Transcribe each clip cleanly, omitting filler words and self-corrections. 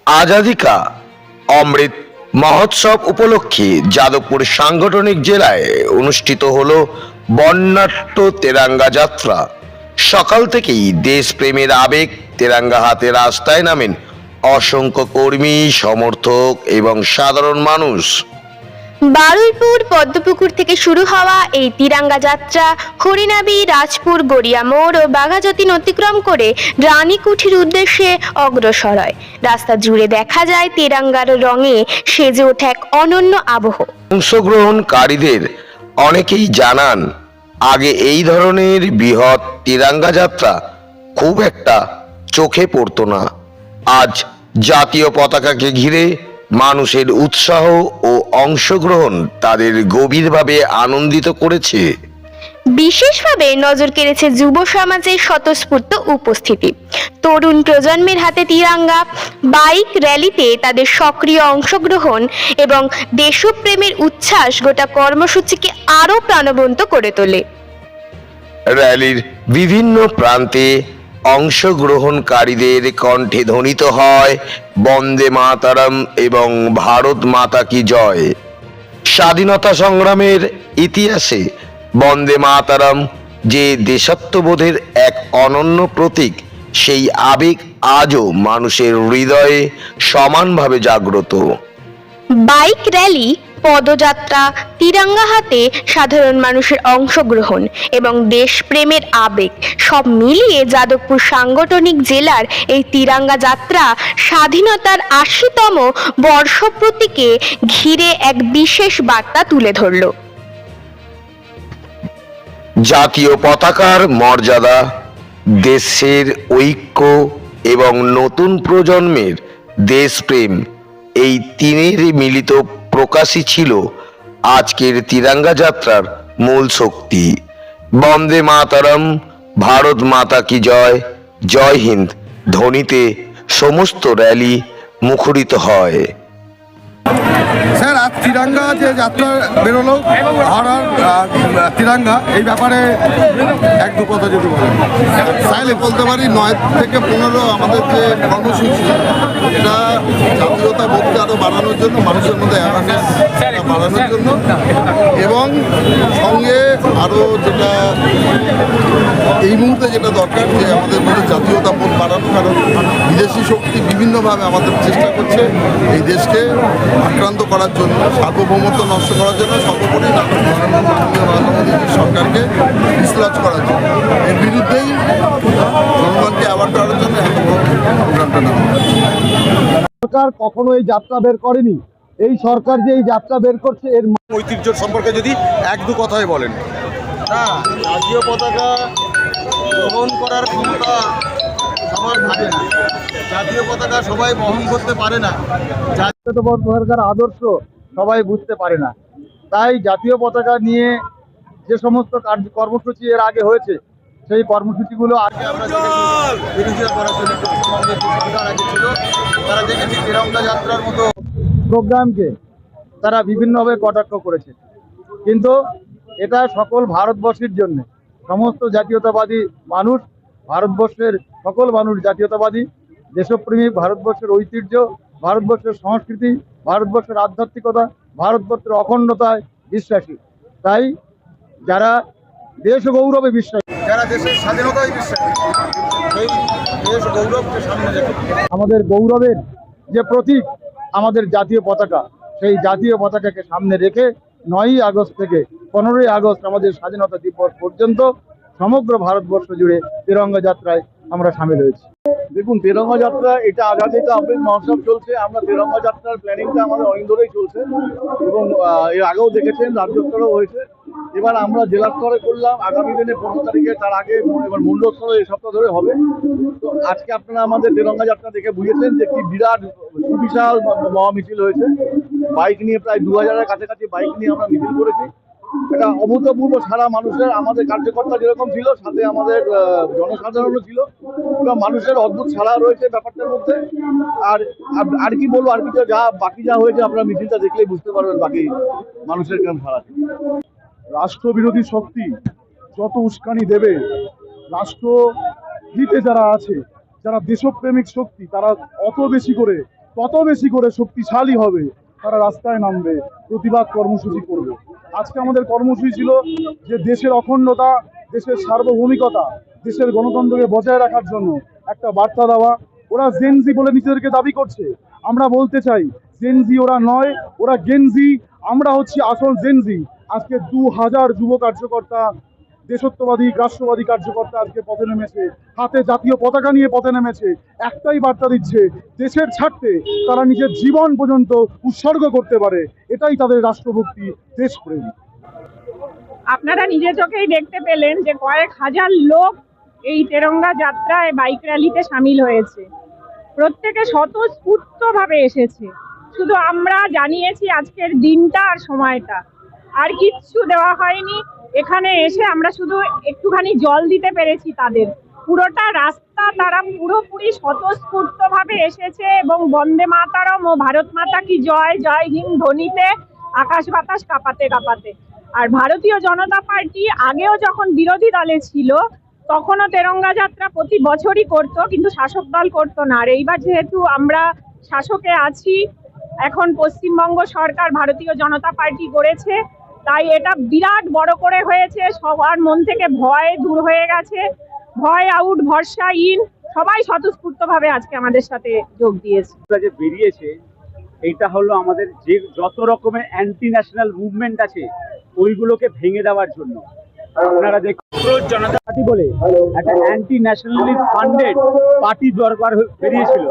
আজাদী কা অমৃত মহোৎসব উপলক্ষে যাদবপুর সাংগঠনিক জেলায় অনুষ্ঠিত হলো বর্ণাঢ্য তেরাঙ্গা যাত্রা। সকাল থেকেই দেশপ্রেমের আবেগ তেরাঙ্গা হাতে রাস্তায় নামেন অসংখ্য কর্মী, সমর্থক এবং সাধারণ মানুষ। বারুইপুর পদ্মপুকুর থেকে শুরু হওয়া এই তিরঙ্গা যাত্রা হরিনাবি, রাজপুর, গড়িয়া মোড় ও বাঘাযতীন অতিক্রম করে রানীকুঠির উদ্দেশ্যে অগ্রসর হয়। রাস্তা জুড়ে দেখা যায় তিরঙ্গার রঙে সেজে ওঠে এক অনন্য আবহ। অংশগ্রহণকারীদের অনেকেই জানান, আগে এই ধরনের বৃহৎ তিরঙ্গা যাত্রা খুব একটা চোখে পড়তো না। আজ জাতীয় পতাকাকে ঘিরে মানুষের উৎসাহ ও অংশগ্রহণ তাদের গভীরভাবে আনন্দিত করেছে। বিশেষভাবে নজর কেড়েছে যুব সমাজের স্বতঃস্ফূর্ত উপস্থিতি। তরুণ প্রজন্মের হাতে তিরঙ্গা, বাইক র্যালিতে তাদের সক্রিয় অংশগ্রহণ এবং দেশপ্রেমের উচ্ছ্বাস গোটা কর্মসূচিকে আরও প্রাণবন্ত করে তোলে। র্যালির বিভিন্ন প্রান্তে অংশগ্রহণকারীদের কণ্ঠে ধ্বনিত হয় বন্দে মাতরম এবং ভারত মাতা কি জয়। স্বাধীনতা সংগ্রামের ইতিহাসে বন্দে মাতরম যে দেশাত্মবোধের এক অনন্য প্রতীক, সেই আবেগ আজও মানুষের হৃদয়ে সমানভাবে জাগ্রত। বাইক র্যালি, পদযাত্রা, তিরঙ্গা হাতে সাধারণ মানুষের অংশগ্রহণ এবং দেশপ্রেমের আবেগ সব মিলিয়ে যাদবপুর সাংগঠনিক জেলার এই তিরঙ্গা যাত্রা স্বাধীনতার ৮০তম বর্ষপূর্তিকে ঘিরে এক বিশেষ বার্তা তুলে ধরল। জাতীয় পতাকার মর্যাদা, দেশের ঐক্য এবং নতুন প্রজন্মের দেশপ্রেম, এই তিনের মিলিত প্রকাশই ছিল আজকের তিরঙ্গা যাত্রার মূল শক্তি। বন্দে মাতরম, ভারত মাতা কি জয়, জয় হিন্দ ধ্বনিতে সমস্ত র্যালি মুখরিত হয়। স্যার, আজ তিরঙ্গা যে যাত্রা বেরোলো আর তিরঙ্গা, এই ব্যাপারে এক দু কথা যদি বলেন। চাইলে বলতে পারি 9 থেকে 15 আমাদের যে কর্মসূচি, এটা জাতীয়তা বোধকে আরও বাড়ানোর জন্য, মানুষের মধ্যে অ্যাওয়ারনেস বাড়ানোর জন্য, এবং সঙ্গে আরও যেটা এই মুহূর্তে যেটা দরকার, যে আমাদের মধ্যে জাতীয়তা বোধ বাড়ানো। কারণ বিদেশি শক্তি বিভিন্নভাবে আমাদের চেষ্টা করছে এই দেশকে আক্রান্ত করার জন্য, সার্বভৌমত্ব নষ্ট করার জন্য, সর্বোপরি নরেন্দ্র মোদীজির সরকারকে ডিসলজ করার জন্য। এর বিরুদ্ধেই জনগণকে অ্যাওয়ার্ড করার জন্য প্রোগ্রামটা নেওয়া। সরকার কখনো এই যাত্রা বের করেনি। এই সরকার যে এই যাত্রা বের করছে, এর ঐতিহ্য সম্পর্কে যদি এক দু কথাই বলেন। না, জাতীয় পতাকা বহন করার ক্ষমতা সবার থাকে না। জাতীয় পতাকা সবাই বহন করতে পারে না। জাতীয় সরকার আদর্শ সবাই বুঝতে পারে না। তাই জাতীয় পতাকা নিয়ে যে সমস্ত কর্মসূচি এর আগে হয়েছে, সেই কর্মসূচিগুলো আগে আমরা দেখেছি বিরোধিতা করার জন্য পশ্চিমবঙ্গের যে সরকার আগে ছিল, তারা দেখেছি তিরঙ্গা যাত্রার মতো প্রোগ্রামকে তারা বিভিন্নভাবে কটাক্ষ করেছে। কিন্তু এটা সকল ভারতবর্ষের জন্য, সমস্ত জাতীয়তাবাদী মানুষ, ভারতবর্ষের সকল মানুষ জাতীয়তাবাদী, দেশপ্রেমিক, ভারতবর্ষের ঐতিহ্য, ভারতবর্ষের সংস্কৃতি, ভারতবর্ষের আধ্যাত্মিকতা, ভারতবর্ষের অখণ্ডতায় বিশ্বাসী। তাই যারা দেশ গৌরবে বিশ্বাসী, যারা দেশের স্বাধীনতায় বিশ্বাসী, সেই দেশ গৌরবকে সামনে রেখে আমাদের গৌরবের যে প্রতীক আমাদের জাতীয় পতাকা, সেই জাতীয় পতাকাকে সামনে রেখে 9ই আগস্ট থেকে 15ই আগস্ট আমাদের স্বাধীনতা দিবস পর্যন্ত সমগ্র ভারতবর্ষ জুড়ে তিরঙ্গা যাত্রায় আমরা সামিল হয়েছি। দেখুন, তিরঙ্গা যাত্রা এটা আজাদী কা অমৃত মহোৎসব চলছে। আমরা তিরঙ্গা যাত্রার প্ল্যানিংটা আমাদের অনেক ধরেই চলছে এবং এর আগেও দেখেছেন, রাজ্য স্তরেও হয়েছে। এবার আমরা জেলা স্তরে করলাম আগামী দিনে 15 তারিখে, তার আগে এবার মণ্ডল স্তরে এই সপ্তাহ ধরে হবে। তো আজকে আপনারা আমাদের তিরঙ্গা যাত্রা দেখে বুঝেছেন যে কি বিরাট সুবিশাল মহামিছিল হয়েছে। বাইক নিয়ে প্রায় 2000-এর কাছাকাছি বাইক নিয়ে আমরা মিছিল করেছি। এটা অভূতপূর্ব সারা মানুষের, আমাদের কার্যকর্তা যেরকম ছিল, সাথে আমাদের জনসাধারণও ছিল, এবং মানুষের অদ্ভুত সাড়া রয়েছে ব্যাপারটার মধ্যে। আর কি বলবো, আর কিছু বাকি যা হয়েছে আপনারা মিছিলটা দেখলেই বুঝতে পারবেন বাকি মানুষের কেমন সাড়া। রাষ্ট্রবিরোধী শক্তি যত উস্কানি দেবে, রাষ্ট্রহিতে যারা আছে, যারা দেশপ্রেমিক শক্তি, তারা অত বেশি করে তত বেশি করে শক্তিশালী হবে, তারা রাস্তায় নামবে, প্রতিবাদ কর্মসূচি করবে। আজকে আমাদের কর্মসূচি ছিল যে দেশের অখণ্ডতা, দেশের সার্বভৌমিকতা, দেশের গণতন্ত্রকে বজায় রাখার জন্য একটা বার্তা দেওয়া। ওরা জেনজি বলে নিজেদেরকে দাবি করছে, আমরা বলতে চাই জেনজি ওরা নয়, ওরা গেনজি, আমরা হচ্ছি আসল জেনজি। আজকে 2000 যুব কার্যকর্তা, দেশত্ববাদী রাষ্ট্রবাদী কার্যকর্তা আজকে পথে নেমেছে, হাতে জাতীয় পতাকা নিয়ে পথে নেমেছে। একটাই বার্তা দিচ্ছে, দেশের স্বার্থে তারা নিজের জীবন পর্যন্ত উৎসর্গ করতে পারে, এটাই তাদের রাষ্ট্রভক্তি, দেশপ্রেম। আপনারা নিজের চোখেই দেখতে পেলেন যে কয়েক হাজার লোক এই তেরঙ্গা যাত্রায় বাইক র্যালিতে সামিল হয়েছে। প্রত্যেকে স্বতঃস্ফূর্তভাবে এসেছে। শুধু আমরা জানিয়েছি আজকের দিনটা আর সময়টা, আর কিচ্ছু দেওয়া হয়নি। এখানে এসে আমরা শুধু একটুখানি জল দিতে পেরেছি তাদের। পুরোটা রাস্তা তারা পুরোপুরি স্বতঃস্ফূর্তভাবে এসেছে এবং বন্দে মাতারম ও ভারত মাতা কি জয়, জয় হিন্দ ধ্বনিতে আকাশ বাতাস কাঁপাতে কাঁপাতে। আর ভারতীয় জনতা পার্টি আগেও যখন বিরোধী দলে ছিল তখনও তেরঙ্গা যাত্রা প্রতি বছরই করতো, কিন্তু শাসক দল করতো না। আর এইবার যেহেতু আমরা শাসকে আছি, এখন পশ্চিমবঙ্গ সরকার ভারতীয় জনতা পার্টি করেছে, তাই এটা বিরাট বড় করে হয়েছে। সবার মন থেকে ভয় দূর হয়ে গেছে, ভয় আউট, ভরসা ইন। সবাই স্বতঃস্ফূর্তভাবে আজকে আমাদের সাথে যোগ দিয়েছে। যে বেরিয়েছে এইটা হলো আমাদের যে যত রকমের অ্যান্টি ন্যাশনাল মুভমেন্ট আছে ওইগুলোকে ভেঙে দেওয়ার জন্য। আপনারা দেখুন, জনতা পার্টি বলে একটা অ্যান্টি ন্যাশনালিস্ট ফান্ডেড পার্টি দরকার বেরিয়েছিল।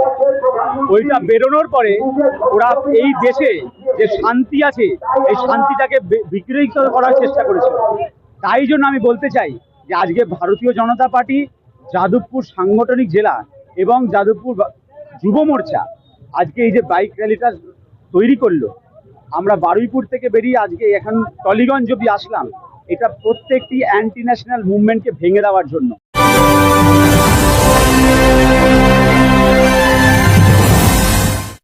ওইটা বেরোনোর পরে ওরা এই দেশে যে শান্তি আছে এই শান্তিটাকে বিকৃত করার চেষ্টা করেছিল। তাই জন্য আমি বলতে চাই যে আজকে ভারতীয় জনতা পার্টি যাদবপুর সাংগঠনিক জেলা এবং যাদবপুর যুব মোর্চা আজকে এই যে বাইক র্যালিটা তৈরি করলো, আমরা বারুইপুর থেকে বেরিয়ে আজকে এখন টলিগঞ্জ অব্দি আসলাম, এটা প্রত্যেকটি অ্যান্টি ন্যাশনাল মুভমেন্টকে ভেঙে দেওয়ার জন্য।